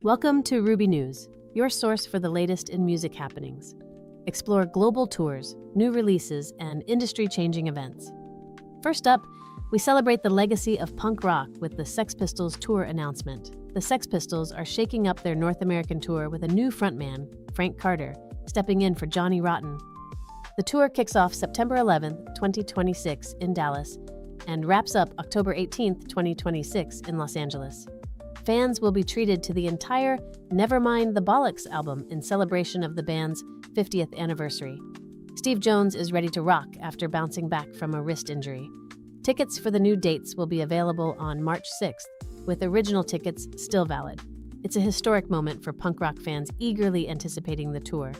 Welcome to Ruby News, your source for the latest in music happenings. Explore global tours, new releases, and industry-changing events. First up, we celebrate the legacy of punk rock with the Sex Pistols tour announcement. The Sex Pistols are shaking up their North American tour with a new frontman, Frank Carter, stepping in for Johnny Rotten. The tour kicks off September 11, 2026 in Dallas and wraps up October 18, 2026 in Los Angeles. Fans will be treated to the entire Never Mind the Bollocks album in celebration of the band's 50th anniversary. Steve Jones is ready to rock after bouncing back from a wrist injury. Tickets for the new dates will be available on March 6th, with original tickets still valid. It's a historic moment for punk rock fans eagerly anticipating the tour.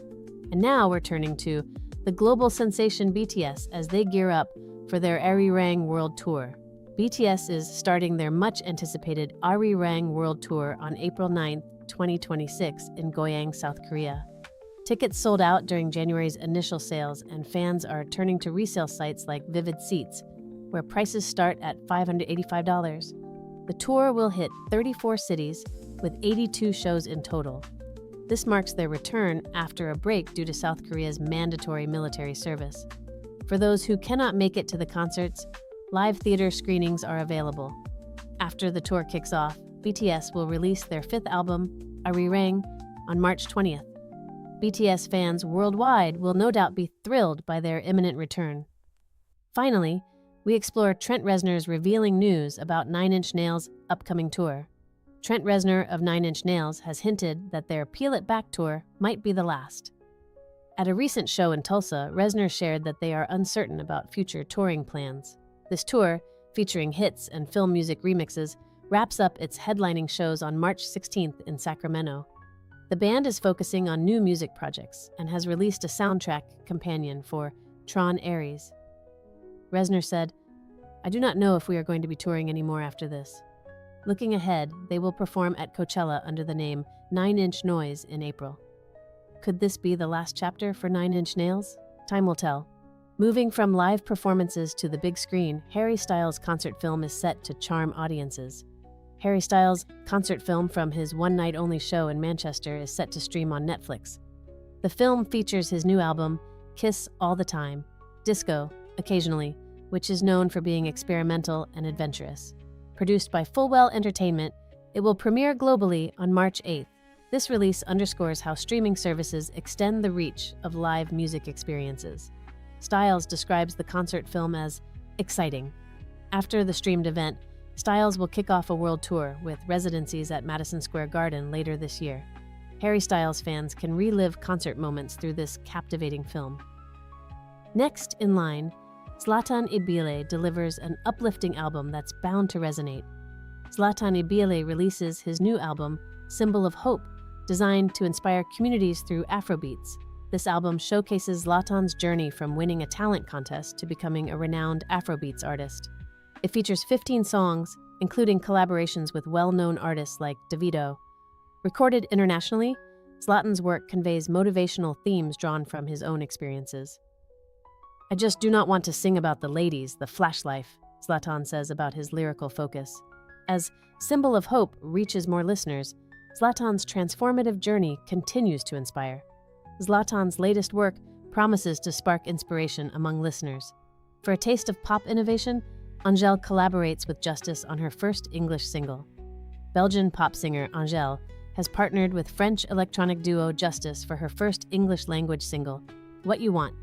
And now we're turning to the global sensation BTS as they gear up for their ARIRANG World Tour. BTS is starting their much-anticipated ARIRANG World Tour on April 9, 2026 in Goyang, South Korea. Tickets sold out during January's initial sales, and fans are turning to resale sites like Vivid Seats, where prices start at $585. The tour will hit 34 cities with 82 shows in total. This marks their return after a break due to South Korea's mandatory military service. For those who cannot make it to the concerts, live theater screenings are available. After the tour kicks off, BTS will release their fifth album, ARIRANG, on March 20th. BTS fans worldwide will no doubt be thrilled by their imminent return. Finally, we explore Trent Reznor's revealing news about Nine Inch Nails' upcoming tour. Trent Reznor of Nine Inch Nails has hinted that their Peel It Back tour might be the last. At a recent show in Tulsa, Reznor shared that they are uncertain about future touring plans. This tour, featuring hits and film music remixes, wraps up its headlining shows on March 16th in Sacramento. The band is focusing on new music projects and has released a soundtrack companion for Tron Ares. Reznor said, "I do not know if we are going to be touring anymore after this." Looking ahead, they will perform at Coachella under the name Nine Inch Noise in April. Could this be the last chapter for Nine Inch Nails? Time will tell. Moving from live performances to the big screen, Harry Styles' concert film is set to charm audiences. Harry Styles' concert film from his one-night-only show in Manchester is set to stream on Netflix. The film features his new album, Kiss All the Time, Disco, Occasionally, which is known for being experimental and adventurous. Produced by Fullwell Entertainment, it will premiere globally on March 8th. This release underscores how streaming services extend the reach of live music experiences. Styles describes the concert film as exciting. After the streamed event, Styles will kick off a world tour with residencies at Madison Square Garden later this year. Harry Styles fans can relive concert moments through this captivating film. Next in line, Zlatan Ibile delivers an uplifting album that's bound to resonate. Zlatan Ibile releases his new album, Symbol of Hope, designed to inspire communities through Afrobeats. This album showcases Zlatan's journey from winning a talent contest to becoming a renowned Afrobeats artist. It features 15 songs, including collaborations with well-known artists like Davido. Recorded internationally, Zlatan's work conveys motivational themes drawn from his own experiences. "I just do not want to sing about the ladies, the flash life," Zlatan says about his lyrical focus. As Symbol of Hope reaches more listeners, Zlatan's transformative journey continues to inspire. Zlatan's latest work promises to spark inspiration among listeners. For a taste of pop innovation, Angèle collaborates with Justice on her first English single. Belgian pop singer Angèle has partnered with French electronic duo Justice for her first English-language single, What You Want.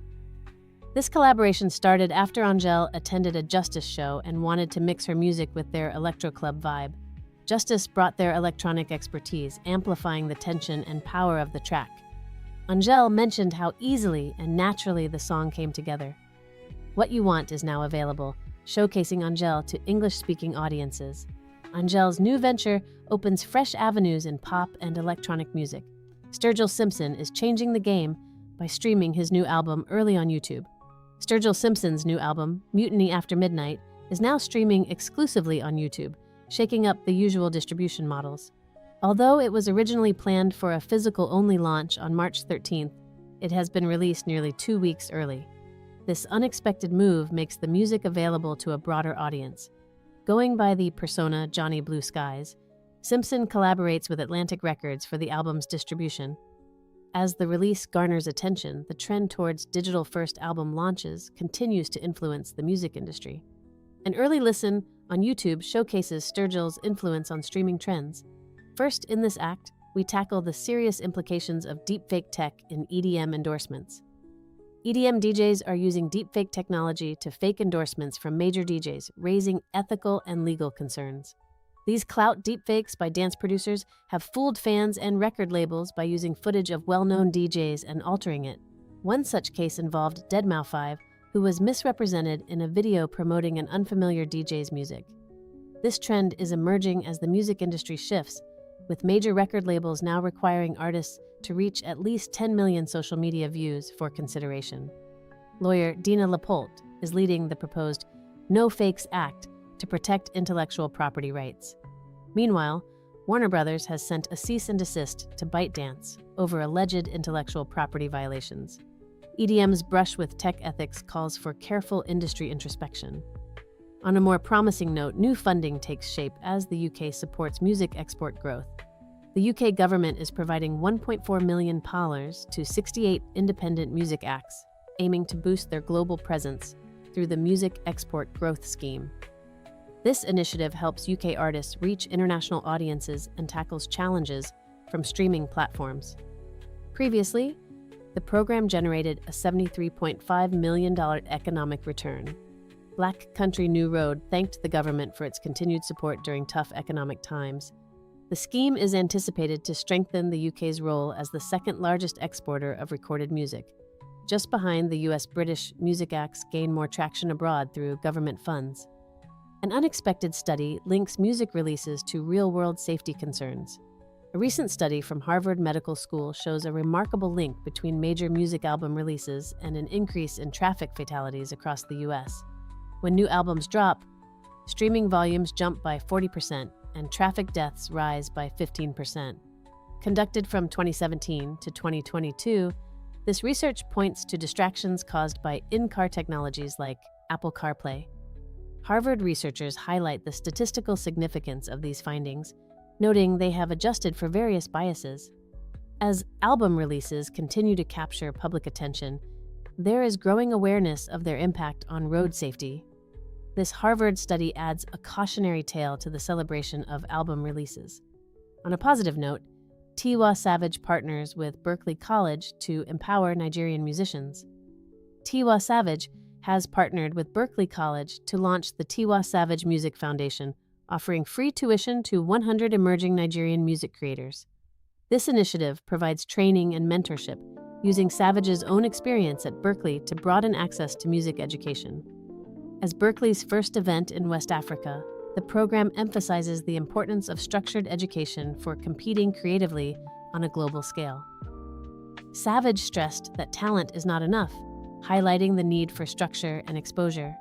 This collaboration started after Angèle attended a Justice show and wanted to mix her music with their electro club vibe. Justice brought their electronic expertise, amplifying the tension and power of the track. Angèle mentioned how easily and naturally the song came together. What You Want is now available, showcasing Angèle to English-speaking audiences. Angèle's new venture opens fresh avenues in pop and electronic music. Sturgill Simpson is changing the game by streaming his new album early on YouTube. Sturgill Simpson's new album, Mutiny After Midnight, is now streaming exclusively on YouTube, shaking up the usual distribution models. Although it was originally planned for a physical-only launch on March 13th, it has been released nearly 2 weeks early. This unexpected move makes the music available to a broader audience. Going by the persona Johnny Blue Skies, Simpson collaborates with Atlantic Records for the album's distribution. As the release garners attention, the trend towards digital-first album launches continues to influence the music industry. An early listen on YouTube showcases Sturgill's influence on streaming trends. First, in this act, we tackle the serious implications of deepfake tech in EDM endorsements. EDM DJs are using deepfake technology to fake endorsements from major DJs, raising ethical and legal concerns. These clout deepfakes by dance producers have fooled fans and record labels by using footage of well-known DJs and altering it. One such case involved deadmau5, who was misrepresented in a video promoting an unfamiliar DJ's music. This trend is emerging as the music industry shifts, with major record labels now requiring artists to reach at least 10 million social media views for consideration. Lawyer Dina Lapolte is leading the proposed No Fakes Act to protect intellectual property rights. Meanwhile, Warner Brothers has sent a cease and desist to ByteDance over alleged intellectual property violations. EDM's brush with tech ethics calls for careful industry introspection. On a more promising note, new funding takes shape as the UK supports music export growth. The UK government is providing £1.4 million to 68 independent music acts, aiming to boost their global presence through the Music Export Growth Scheme. This initiative helps UK artists reach international audiences and tackles challenges from streaming platforms. Previously, the program generated a $73.5 million economic return. Black Country New Road thanked the government for its continued support during tough economic times. The scheme is anticipated to strengthen the UK's role as the second-largest exporter of recorded music. Just behind the US, British music acts gain more traction abroad through government funds. An unexpected study links music releases to real-world safety concerns. A recent study from Harvard Medical School shows a remarkable link between major music album releases and an increase in traffic fatalities across the US. When new albums drop, streaming volumes jump by 40% and traffic deaths rise by 15%. Conducted from 2017 to 2022, this research points to distractions caused by in-car technologies like Apple CarPlay. Harvard researchers highlight the statistical significance of these findings, noting they have adjusted for various biases. As album releases continue to capture public attention, there is growing awareness of their impact on road safety. This Harvard study adds a cautionary tale to the celebration of album releases. On a positive note, Tiwa Savage partners with Berklee College to empower Nigerian musicians. Tiwa Savage has partnered with Berklee College to launch the Tiwa Savage Music Foundation, offering free tuition to 100 emerging Nigerian music creators. This initiative provides training and mentorship, using Savage's own experience at Berklee to broaden access to music education. As Berklee's first event in West Africa, the program emphasizes the importance of structured education for competing creatively on a global scale. Savage stressed that talent is not enough, highlighting the need for structure and exposure.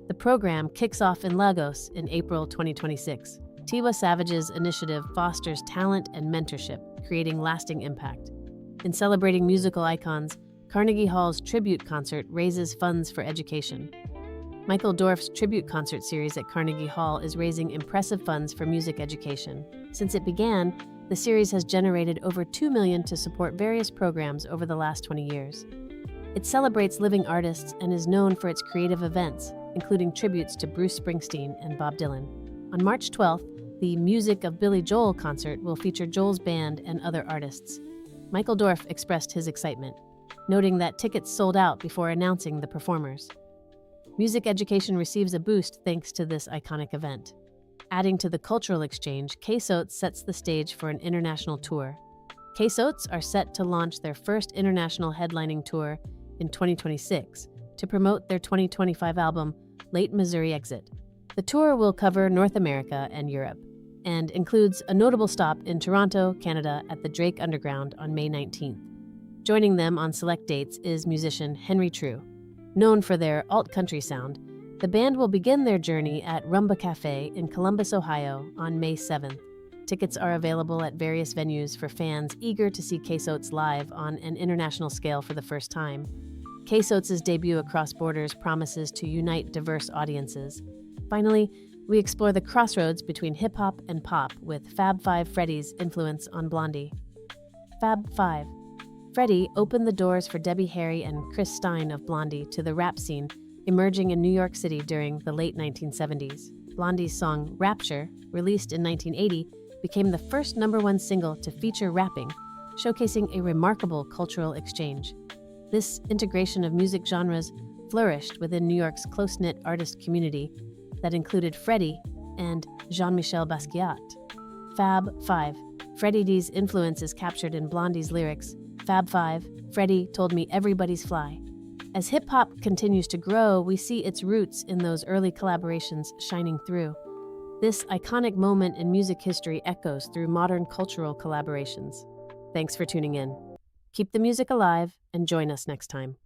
The program kicks off in Lagos in April 2026. Tiwa Savage's initiative fosters talent and mentorship, creating lasting impact. In celebrating musical icons, Carnegie Hall's tribute concert raises funds for education. Michael Dorf's tribute concert series at Carnegie Hall is raising impressive funds for music education. Since it began, the series has generated over $2 million to support various programs over the last 20 years. It celebrates living artists and is known for its creative events, including tributes to Bruce Springsteen and Bob Dylan. On March 12th, the Music of Billy Joel concert will feature Joel's band and other artists. Michael Dorf expressed his excitement, noting that tickets sold out before announcing the performers. Music education receives a boost thanks to this iconic event. Adding to the cultural exchange, Oats sets the stage for an international tour. Oats are set to launch their first international headlining tour in 2026 to promote their 2025 album, Late Missouri Exit. The tour will cover North America and Europe, and includes a notable stop in Toronto, Canada at the Drake Underground on May 19th. Joining them on select dates is musician Henry True. Known for their alt-country sound, the band will begin their journey at Rumba Cafe in Columbus, Ohio on May 7th. Tickets are available at various venues for fans eager to see Oats live on an international scale for the first time. Oats' debut across borders promises to unite diverse audiences. Finally, we explore the crossroads between hip-hop and pop with Fab Five Freddy's influence on Blondie. Fab Five. Freddy opened the doors for Debbie Harry and Chris Stein of Blondie to the rap scene, emerging in New York City during the late 1970s. Blondie's song Rapture, released in 1980, became the first #1 single to feature rapping, showcasing a remarkable cultural exchange. This integration of music genres flourished within New York's close-knit artist community that included Freddy and Jean-Michel Basquiat. Fab Five. Freddy D's influence is captured in Blondie's lyrics. Fab Five, Freddy told me everybody's fly. As hip-hop continues to grow, we see its roots in those early collaborations shining through. This iconic moment in music history echoes through modern cultural collaborations. Thanks for tuning in. Keep the music alive and join us next time.